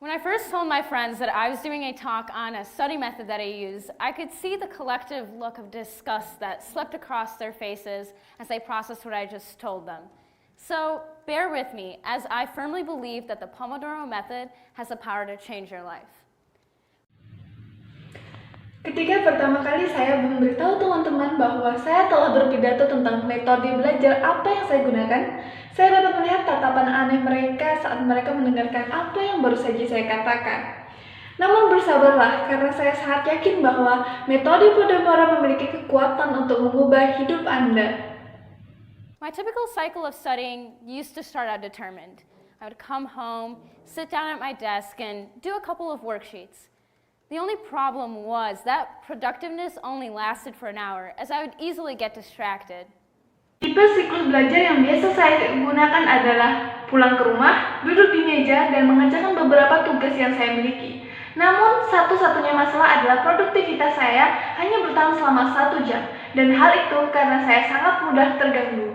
When I first told my friends that I was doing a talk on a study method that I use, I could see the collective look of disgust that swept across their faces as they processed what I just told them. So bear with me, as I firmly believe that the Pomodoro method has the power to change your life. Ketika pertama kali saya memberitahu teman-teman bahwa saya telah berpidato tentang metode belajar apa yang saya gunakan, saya dapat melihat tatapan aneh mereka saat mereka mendengarkan apa yang baru saja saya katakan. Namun bersabarlah, karena saya sangat yakin bahwa metode Pomodoro memiliki kekuatan untuk mengubah hidup Anda. My typical cycle of studying used to start out determined. I would come home, sit down at my desk, and do a couple of worksheets. The only problem was that productiveness only lasted for an hour, as I would easily get distracted. Tipe siklus belajar yang biasa saya gunakan adalah pulang ke rumah, duduk di meja, dan mengerjakan beberapa tugas yang saya miliki. Namun, satu-satunya masalah adalah produktivitas saya hanya bertahan selama 1 jam, dan hal itu karena saya sangat mudah terganggu.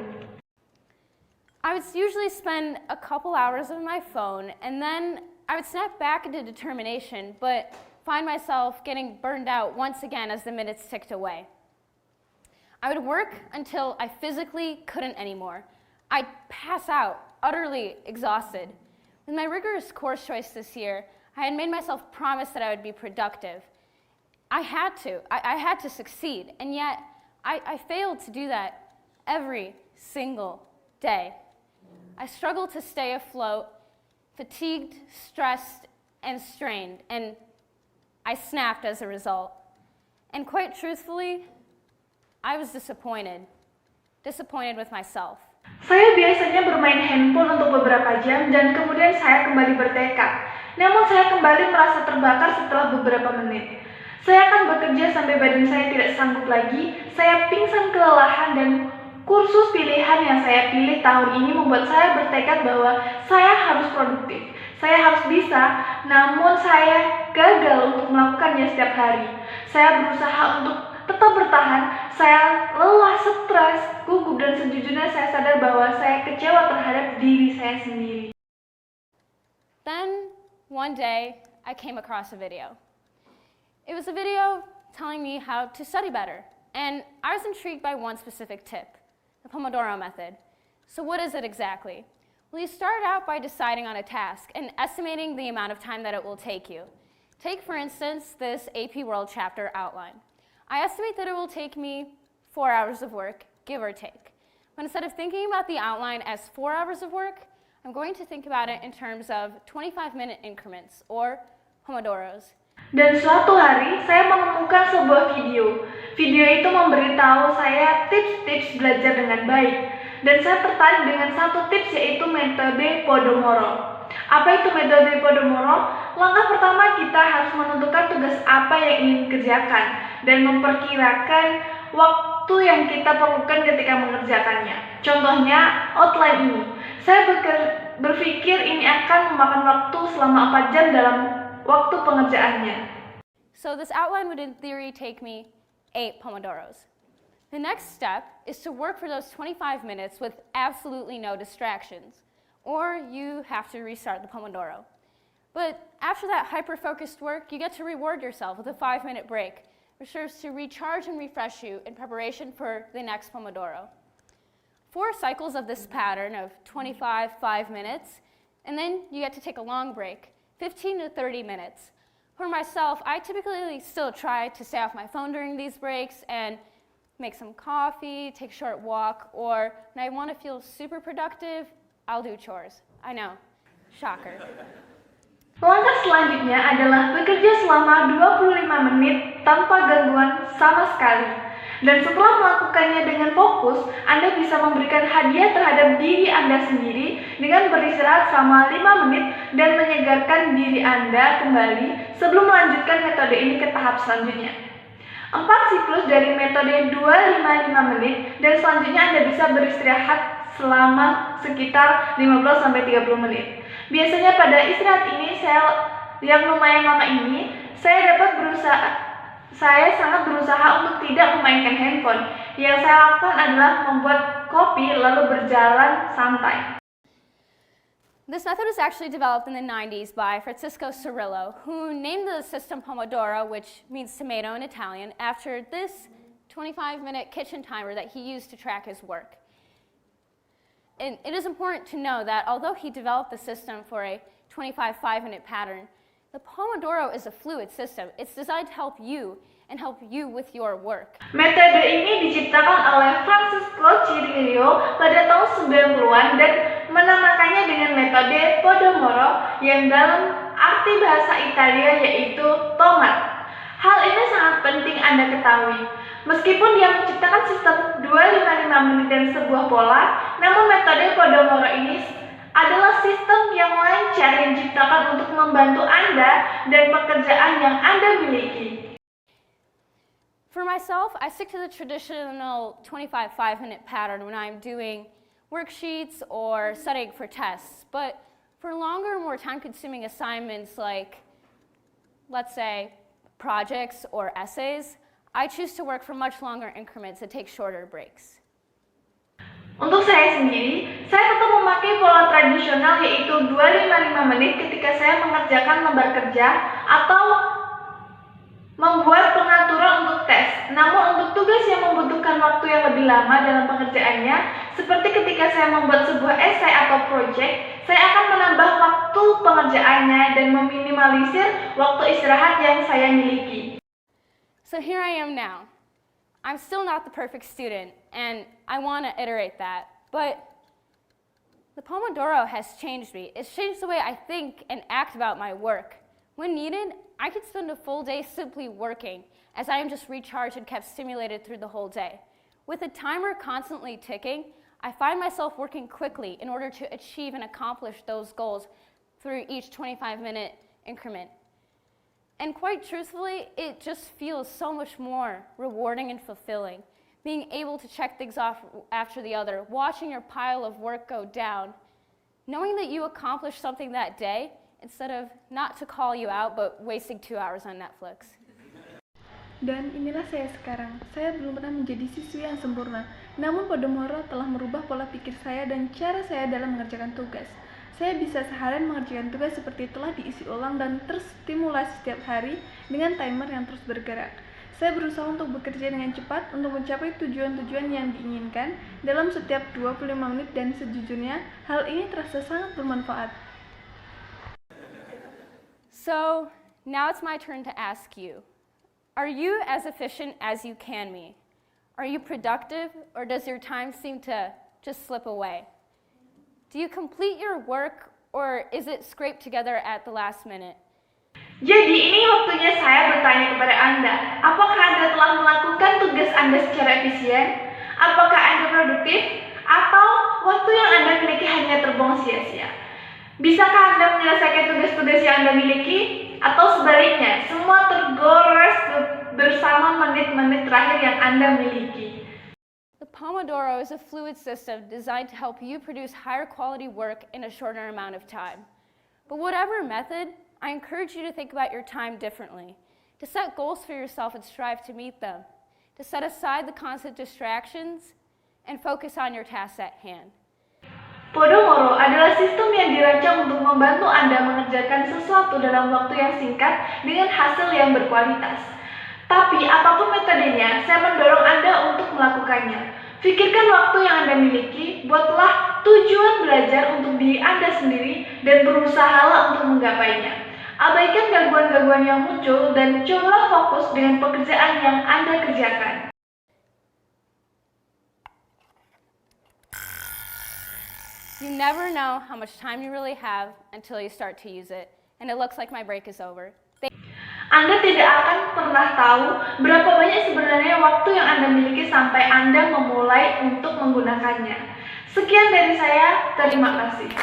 I would usually spend a couple hours on my phone, and then I would snap back into determination, but find myself getting burned out once again as the minutes ticked away. I would work until I physically couldn't anymore. I'd pass out, utterly exhausted. With my rigorous course choice this year, I had made myself promise that I would be productive. I had to succeed, and yet I failed to do that every single day. I struggled to stay afloat, fatigued, stressed, and strained, and I snapped as a result. And quite truthfully, I was disappointed with myself. Saya biasanya bermain handphone untuk beberapa jam dan kemudian saya kembali bertekad. Namun saya kembali merasa terbakar setelah beberapa menit. Saya akan bekerja sampai badan saya tidak sanggup lagi, saya pingsan kelelahan, dan kursus pilihan yang saya pilih tahun ini membuat saya bertekad bahwa saya harus produktif. Saya harus bisa, namun saya gagal untuk melakukannya setiap hari. Saya berusaha untuk tetap bertahan, saya lelah, stres, gugup, dan sejujurnya saya sadar bahwa saya kecewa terhadap diri saya sendiri. Then, one day, I came across a video. It was a video telling me how to study better, and I was intrigued by one specific tip, the Pomodoro method. So what is it exactly? Well, you start out by deciding on a task and estimating the amount of time that it will take you. Take, for instance, this AP World chapter outline. I estimate that it will take me 4 hours of work, give or take. But instead of thinking about the outline as 4 hours of work, I'm going to think about it in terms of 25-minute increments, or Pomodoros. Dan suatu hari, saya menemukan sebuah video. Video itu memberitahu saya tips-tips belajar dengan baik. Dan saya tertarik dengan satu tips, yaitu metode Pomodoro. Apa itu metode Pomodoro? Langkah pertama, kita harus menentukan tugas apa yang ingin dikerjakan dan memperkirakan waktu yang kita perlukan ketika mengerjakannya. Contohnya, outline ini. Saya berpikir ini akan memakan waktu selama 4 jam dalam waktu pengerjaannya. So this outline would in theory take me 8 Pomodoros. The next step is to work for those 25 minutes with absolutely no distractions, or you have to restart the Pomodoro. But after that hyper-focused work, you get to reward yourself with a 5-minute break, which serves to recharge and refresh you in preparation for the next Pomodoro. 4 cycles of this pattern of 25, 5 minutes, and then you get to take a long break, 15 to 30 minutes. For myself, I typically still try to stay off my phone during these breaks and make some coffee, take a short walk, or when I want to feel super productive, I'll do chores. I know, shocker. Langkah selanjutnya adalah bekerja selama 25 menit tanpa gangguan sama sekali. Dan setelah melakukannya dengan fokus, Anda bisa memberikan hadiah terhadap diri Anda sendiri dengan beristirahat selama 5 menit dan menyegarkan diri Anda kembali sebelum melanjutkan metode ini ke tahap selanjutnya. 4 siklus dari metode 2-5 menit, dan selanjutnya Anda bisa beristirahat selama sekitar 15-30 menit. Biasanya pada istirahat ini yang lumayan lama ini, saya sangat berusaha untuk tidak memainkan handphone. Yang saya lakukan adalah membuat kopi lalu berjalan santai. This method was actually developed in the 90s by Francisco Cirillo, who named the system Pomodoro, which means tomato in Italian, after this 25-minute kitchen timer that he used to track his work. And it is important to know that although he developed the system for a 25 5-minute pattern, the Pomodoro is a fluid system. It's designed to help you and help you with your work. Metode ini diciptakan oleh Francisco Cirillo pada tahun 90-an dan menamakannya dengan metode Pomodoro yang dalam arti bahasa Italia yaitu tomat. Hal ini sangat penting Anda ketahui. Meskipun dia menciptakan sistem 255 menit dan sebuah pola, namun metode Pomodoro ini adalah sistem yang lancar yang diciptakan untuk membantu Anda dan pekerjaan yang Anda miliki. For myself, I stick to the traditional 25 5-minute pattern when I'm doing worksheets or studying for tests. But for longer, more time-consuming assignments like, let's say, projects or essays, I choose to work for much longer increments and take shorter breaks. Untuk saya sendiri, saya tetap memakai pola tradisional yaitu 255 menit ketika saya mengerjakan lembar kerja atau membuat pengaturan untuk tes. Namun untuk tugas yang membutuhkan waktu yang lebih lama dalam pengerjaannya, seperti ketika saya membuat sebuah esai atau proyek, saya akan menambah waktu pengerjaannya dan meminimalisir waktu istirahat yang saya miliki. So here I am now. I'm still not the perfect student, and I want to iterate that, but the Pomodoro has changed me. It's changed the way I think and act about my work. When needed, I could spend a full day simply working, as I am just recharged and kept stimulated through the whole day. With a timer constantly ticking, I find myself working quickly in order to achieve and accomplish those goals through each 25-minute increment. And quite truthfully, it just feels so much more rewarding and fulfilling. Being able to check things off after the other, watching your pile of work go down, knowing that you accomplished something that day, instead of not to call you out, but wasting 2 hours on Netflix. Dan inilah saya sekarang. Saya belum pernah menjadi siswi yang sempurna. Namun Pomodoro telah merubah pola pikir saya dan cara saya dalam mengerjakan tugas. Saya bisa seharian mengerjakan tugas seperti telah diisi ulang dan terstimulasi setiap hari dengan timer yang terus bergerak. Saya berusaha untuk bekerja dengan cepat untuk mencapai tujuan-tujuan yang diinginkan dalam setiap 25 menit dan sejujurnya hal ini terasa sangat bermanfaat. So now it's my turn to ask you, are you as efficient as you can be? Are you productive, or does your time seem to just slip away? Do you complete your work, or is it scraped together at the last minute? Jadi ini waktunya saya bertanya kepada Anda, apakah Anda telah melakukan tugas Anda secara efisien? Apakah Anda produktif? Atau waktu yang Anda miliki hanya terbuang sia-sia? Bisakah Anda menyelesaikan tugas-tugas yang Anda miliki? Atau sebaliknya, semua tergores bersama menit-menit terakhir yang Anda miliki? The Pomodoro is a fluid system designed to help you produce higher quality work in a shorter amount of time. But whatever method, I encourage you to think about your time differently, to set goals for yourself and strive to meet them, to set aside the constant distractions and focus on your tasks at hand. Pomodoro adalah sistem yang dirancang untuk membantu Anda mengerjakan sesuatu dalam waktu yang singkat dengan hasil yang berkualitas. Tapi apapun metodenya, saya mendorong Anda untuk melakukannya. Pikirkan waktu yang Anda miliki, buatlah tujuan belajar untuk diri Anda sendiri dan berusahalah untuk menggapainya. Abaikan gangguan-gangguan yang muncul dan cobalah fokus dengan pekerjaan yang Anda kerjakan. You never know how much time you really have until you start to use it, and it looks like my break is over. Anda tidak akan pernah tahu berapa banyak sebenarnya waktu yang Anda miliki sampai Anda memulai untuk menggunakannya. Sekian dari saya, terima kasih.